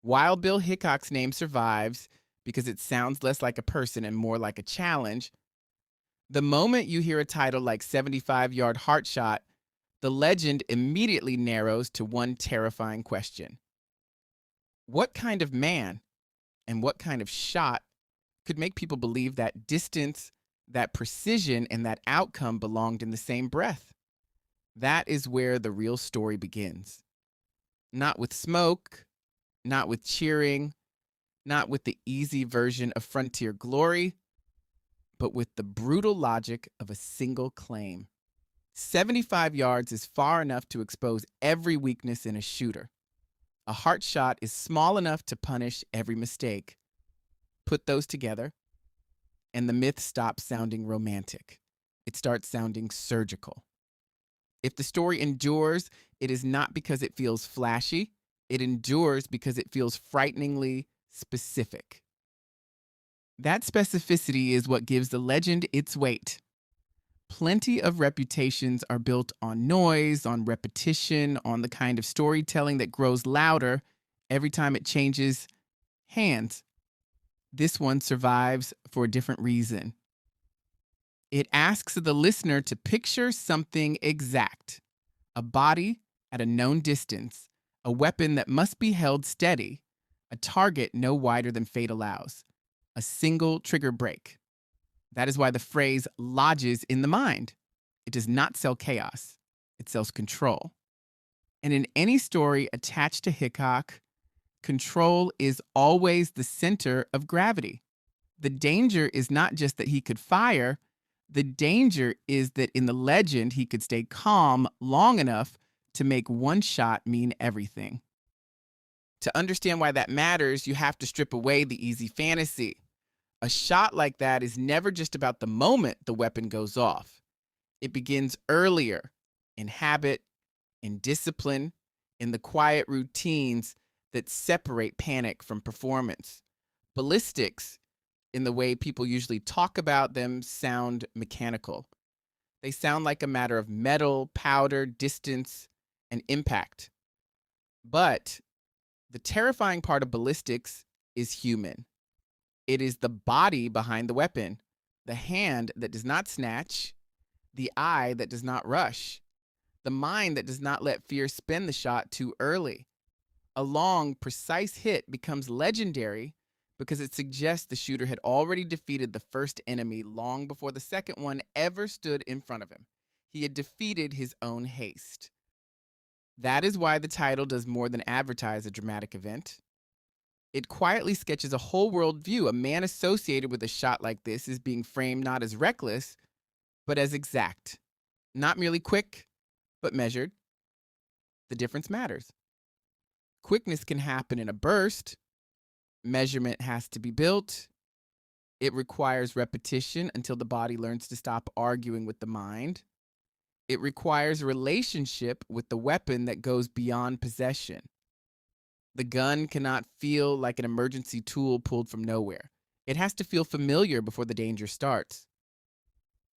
While Bill Hickok's name survives because it sounds less like a person and more like a challenge, the moment you hear a title like 75-yard heart shot, the legend immediately narrows to one terrifying question. What kind of man and what kind of shot could make people believe that distance, that precision, and that outcome belonged in the same breath? That is where the real story begins. Not with smoke, not with cheering, not with the easy version of frontier glory, but with the brutal logic of a single claim. 75 yards is far enough to expose every weakness in a shooter. A heart shot is small enough to punish every mistake. Put those together, and the myth stops sounding romantic. It starts sounding surgical. If the story endures, it is not because it feels flashy. It endures because it feels frighteningly specific. That specificity is what gives the legend its weight. Plenty of reputations are built on noise, on repetition, on the kind of storytelling that grows louder every time it changes hands. This one survives for a different reason. It asks the listener to picture something exact: a body at a known distance, a weapon that must be held steady, a target no wider than fate allows, a single trigger break. That is why the phrase lodges in the mind. It does not sell chaos, it sells control. And in any story attached to Hickok, control is always the center of gravity. The danger is not just that he could fire, the danger is that in the legend he could stay calm long enough to make one shot mean everything. To understand why that matters, you have to strip away the easy fantasy. A shot like that is never just about the moment the weapon goes off. It begins earlier, in habit, in discipline, in the quiet routines that separate panic from performance. Ballistics, in the way people usually talk about them, sound mechanical. They sound like a matter of metal, powder, distance, and impact. But the terrifying part of ballistics is human. It is the body behind the weapon, the hand that does not snatch, the eye that does not rush, the mind that does not let fear spin the shot too early. A long, precise hit becomes legendary because it suggests the shooter had already defeated the first enemy long before the second one ever stood in front of him. He had defeated his own haste. That is why the title does more than advertise a dramatic event. It quietly sketches a whole worldview. A man associated with a shot like this is being framed not as reckless, but as exact. Not merely quick, but measured. The difference matters. Quickness can happen in a burst. Measurement has to be built. It requires repetition until the body learns to stop arguing with the mind. It requires a relationship with the weapon that goes beyond possession. The gun cannot feel like an emergency tool pulled from nowhere. It has to feel familiar before the danger starts.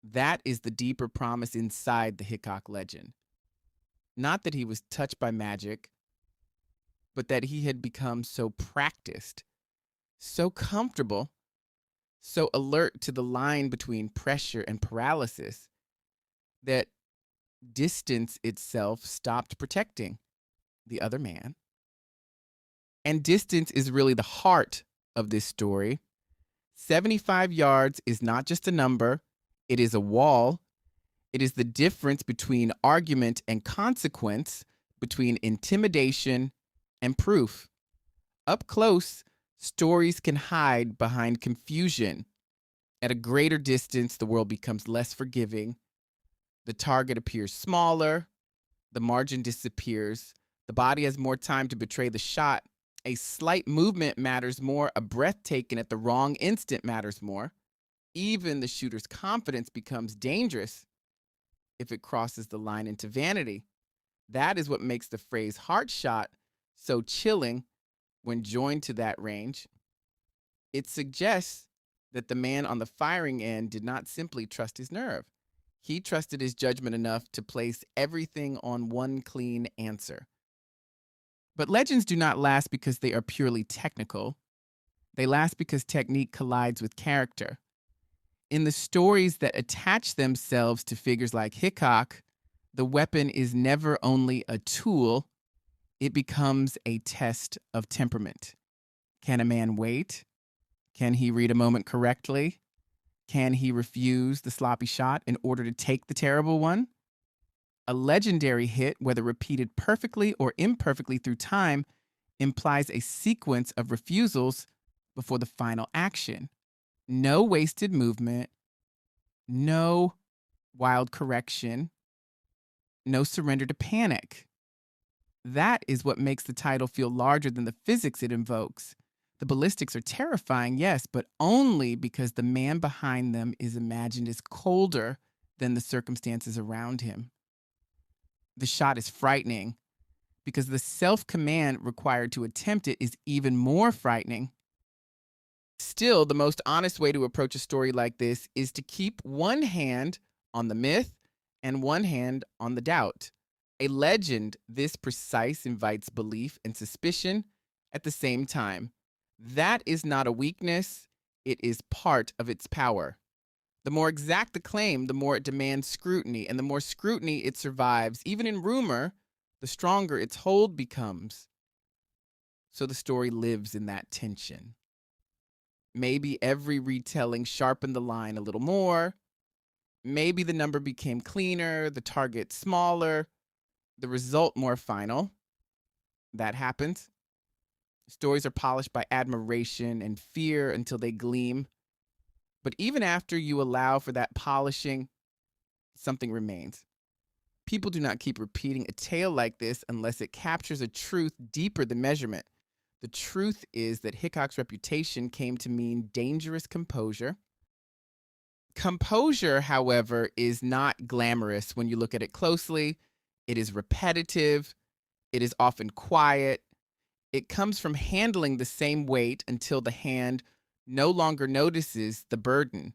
That is the deeper promise inside the Hickok legend. Not that he was touched by magic, but that he had become so practiced, so comfortable, so alert to the line between pressure and paralysis that distance itself stopped protecting the other man. And distance is really the heart of this story. 75 yards is not just a number, it is a wall. It is the difference between argument and consequence, between intimidation and proof. Up close, stories can hide behind confusion. At a greater distance, the world becomes less forgiving. The target appears smaller, the margin disappears, the body has more time to betray the shot. A slight movement matters more, a breath taken at the wrong instant matters more. Even the shooter's confidence becomes dangerous if it crosses the line into vanity. That is what makes the phrase heart shot so chilling when joined to that range. It suggests that the man on the firing end did not simply trust his nerve. He trusted his judgment enough to place everything on one clean answer. But legends do not last because they are purely technical. They last because technique collides with character. In the stories that attach themselves to figures like Hickok, the weapon is never only a tool, it becomes a test of temperament. Can a man wait? Can he read a moment correctly? Can he refuse the sloppy shot in order to take the terrible one? A legendary hit, whether repeated perfectly or imperfectly through time, implies a sequence of refusals before the final action. No wasted movement, no wild correction, no surrender to panic. That is what makes the title feel larger than the physics it invokes. The ballistics are terrifying, yes, but only because the man behind them is imagined as colder than the circumstances around him. The shot is frightening because the self-command required to attempt it is even more frightening. Still, the most honest way to approach a story like this is to keep one hand on the myth and one hand on the doubt. A legend this precise invites belief and suspicion at the same time. That is not a weakness, it is part of its power. The more exact the claim, the more it demands scrutiny, and the more scrutiny it survives, even in rumor, the stronger its hold becomes. So the story lives in that tension. Maybe every retelling sharpened the line a little more. Maybe the number became cleaner, the target smaller, the result more final. That happens. Stories are polished by admiration and fear until they gleam. But even after you allow for that polishing, something remains. People do not keep repeating a tale like this unless it captures a truth deeper than measurement. The truth is that Hickok's reputation came to mean dangerous composure. Composure, however, is not glamorous when you look at it closely. It is repetitive. It is often quiet. It comes from handling the same weight until the hand no longer notices the burden.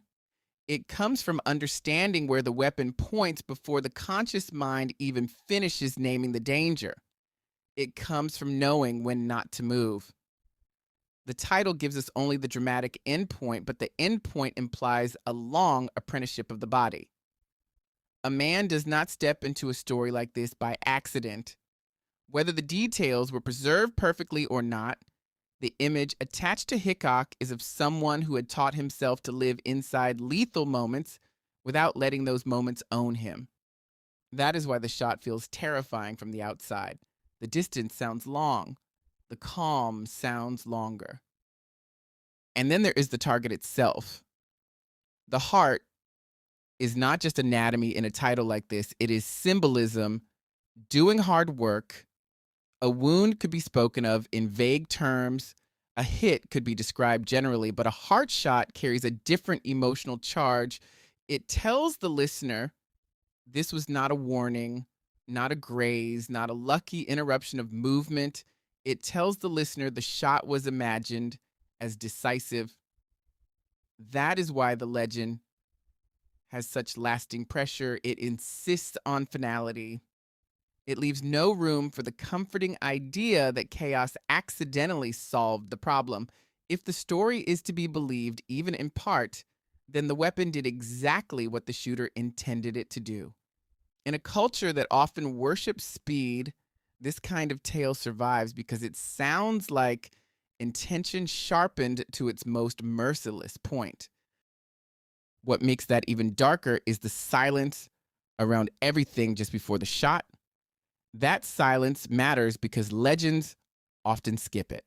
It comes from understanding where the weapon points before the conscious mind even finishes naming the danger. It comes from knowing when not to move. The title gives us only the dramatic endpoint, but the endpoint implies a long apprenticeship of the body. A man does not step into a story like this by accident. Whether the details were preserved perfectly or not, the image attached to Hickok is of someone who had taught himself to live inside lethal moments without letting those moments own him. That is why the shot feels terrifying from the outside. The distance sounds long. The calm sounds longer. And then there is the target itself. The heart is not just anatomy in a title like this. It is symbolism, doing hard work. A wound could be spoken of in vague terms. A hit could be described generally, but a heart shot carries a different emotional charge. It tells the listener this was not a warning, not a graze, not a lucky interruption of movement. It tells the listener the shot was imagined as decisive. That is why the legend has such lasting pressure. It insists on finality. It leaves no room for the comforting idea that chaos accidentally solved the problem. If the story is to be believed, even in part, then the weapon did exactly what the shooter intended it to do. In a culture that often worships speed, this kind of tale survives because it sounds like intention sharpened to its most merciless point. What makes that even darker is the silence around everything just before the shot. That silence matters because legends often skip it.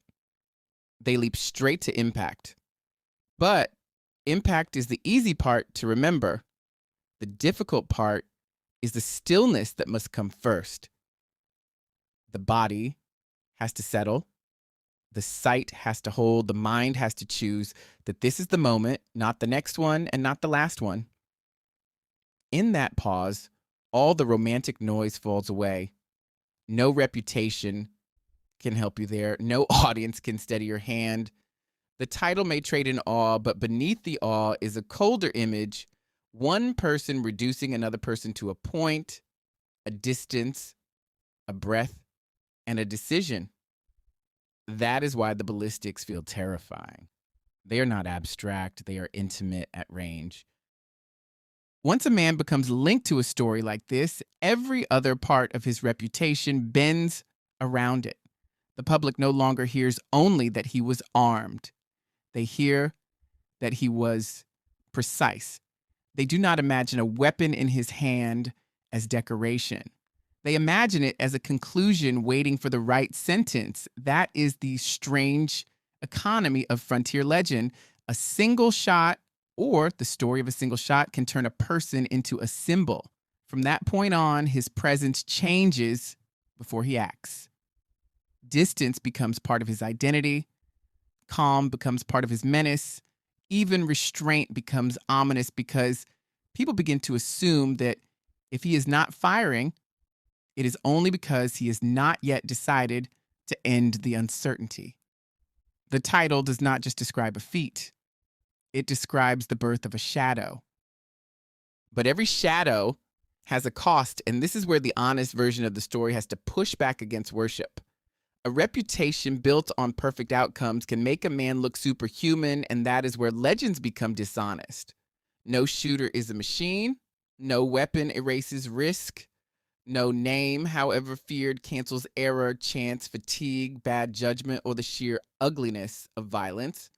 They leap straight to impact. But impact is the easy part to remember. The difficult part is the stillness that must come first. The body has to settle. The sight has to hold. The mind has to choose that this is the moment, not the next one and not the last one. In that pause, all the romantic noise falls away. No reputation can help you there. No audience can steady your hand. The title may trade in awe, but beneath the awe is a colder image, one person reducing another person to a point, a distance, a breath, and a decision. That is why the ballistics feel terrifying. They are not abstract, they are intimate at range. Once a man becomes linked to a story like this, every other part of his reputation bends around it. The public no longer hears only that he was armed. They hear that he was precise. They do not imagine a weapon in his hand as decoration. They imagine it as a conclusion waiting for the right sentence. That is the strange economy of frontier legend. A single shot, or the story of a single shot, can turn a person into a symbol. From that point on, his presence changes before he acts. Distance becomes part of his identity. Calm becomes part of his menace. Even restraint becomes ominous because people begin to assume that if he is not firing, it is only because he has not yet decided to end the uncertainty. The title does not just describe a feat, it describes the birth of a shadow. But every shadow has a cost, and this is where the honest version of the story has to push back against worship. A reputation built on perfect outcomes can make a man look superhuman, and that is where legends become dishonest. No shooter is a machine. No weapon erases risk. No name, however feared, cancels error, chance, fatigue, bad judgment, or the sheer ugliness of violence.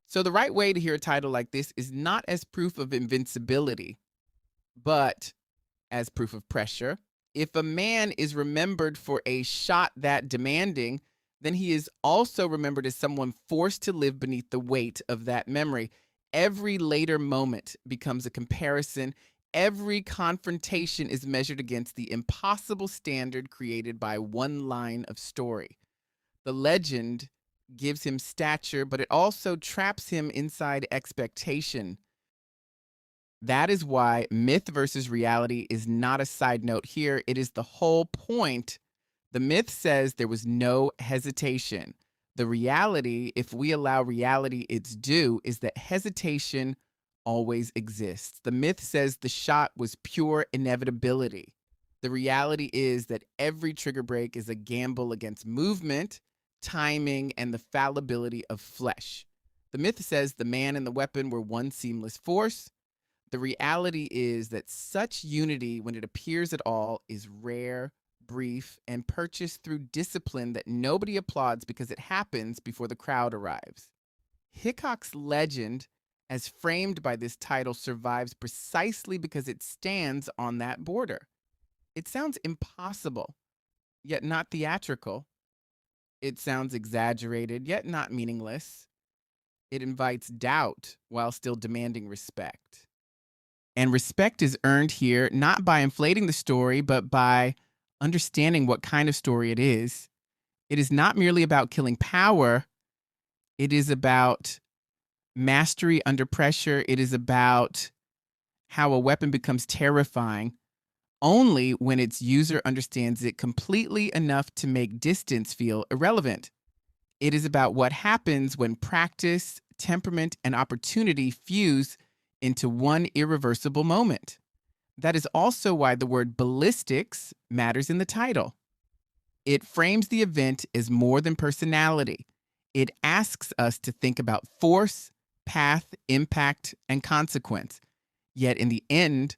So the right way to hear a title like this is not as proof of invincibility, but as proof of pressure. If a man is remembered for a shot that demanding, then he is also remembered as someone forced to live beneath the weight of that memory. Every later moment becomes a comparison. Every confrontation is measured against the impossible standard created by one line of story. The legend gives him stature, but it also traps him inside expectation. That is why myth versus reality is not a side note here. It is the whole point. The myth says there was no hesitation. The reality, if we allow reality its due, is that hesitation always exists. The myth says the shot was pure inevitability. The reality is that every trigger break is a gamble against movement, timing, and the fallibility of flesh. The myth says the man and the weapon were one seamless force. The reality is that such unity, when it appears at all, is rare, brief, and purchased through discipline that nobody applauds because it happens before the crowd arrives. Hickok's legend, as framed by this title, survives precisely because it stands on that border. It sounds impossible, yet not theatrical. It sounds exaggerated, yet not meaningless. It invites doubt while still demanding respect. And respect is earned here not by inflating the story, but by understanding what kind of story it is. It is not merely about killing power. It is about mastery under pressure. It is about how a weapon becomes terrifying only when its user understands it completely enough to make distance feel irrelevant. It is about what happens when practice, temperament, and opportunity fuse into one irreversible moment. That is also why the word ballistics matters in the title. It frames the event as more than personality. It asks us to think about force, path, impact, and consequence. Yet in the end,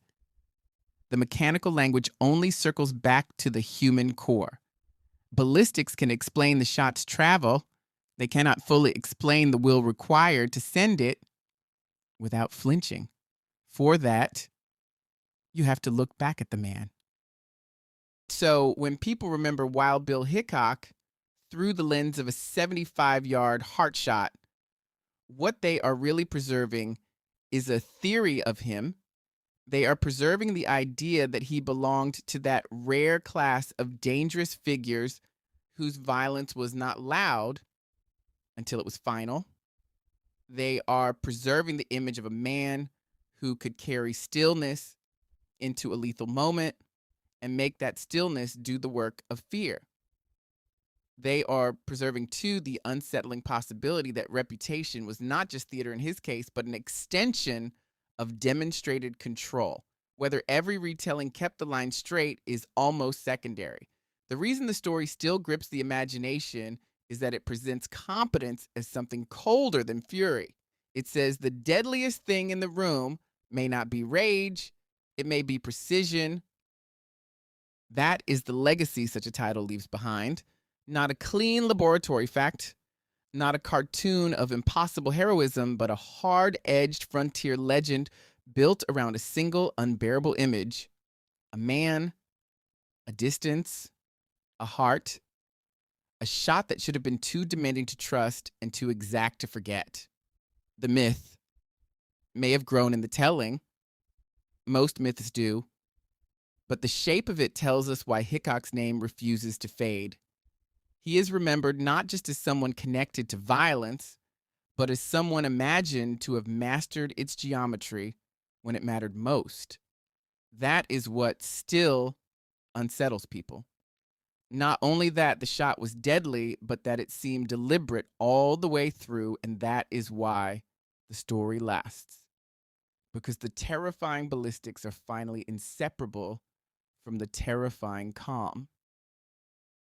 the mechanical language only circles back to the human core. Ballistics can explain the shot's travel. They cannot fully explain the will required to send it without flinching. For that, you have to look back at the man. So when people remember Wild Bill Hickok through the lens of a 75-yard heart shot, what they are really preserving is a theory of him. They are preserving the idea that he belonged to that rare class of dangerous figures whose violence was not loud until it was final. They are preserving the image of a man who could carry stillness into a lethal moment and make that stillness do the work of fear. They are preserving, too, the unsettling possibility that reputation was not just theater in his case, but an extension of demonstrated control. Whether every retelling kept the line straight is almost secondary. The reason the story still grips the imagination is that it presents competence as something colder than fury. It says the deadliest thing in the room may not be rage, it may be precision. That is the legacy such a title leaves behind. Not a clean laboratory fact, not a cartoon of impossible heroism, but a hard edged frontier legend built around a single unbearable image: a man, a distance, a heart, a shot that should have been too demanding to trust and too exact to forget. The myth may have grown in the telling. Most myths do. But the shape of it tells us why Hickok's name refuses to fade. He is remembered not just as someone connected to violence, but as someone imagined to have mastered its geometry when it mattered most. That is what still unsettles people. Not only that the shot was deadly, but that it seemed deliberate all the way through, and that is why the story lasts. Because the terrifying ballistics are finally inseparable from the terrifying calm.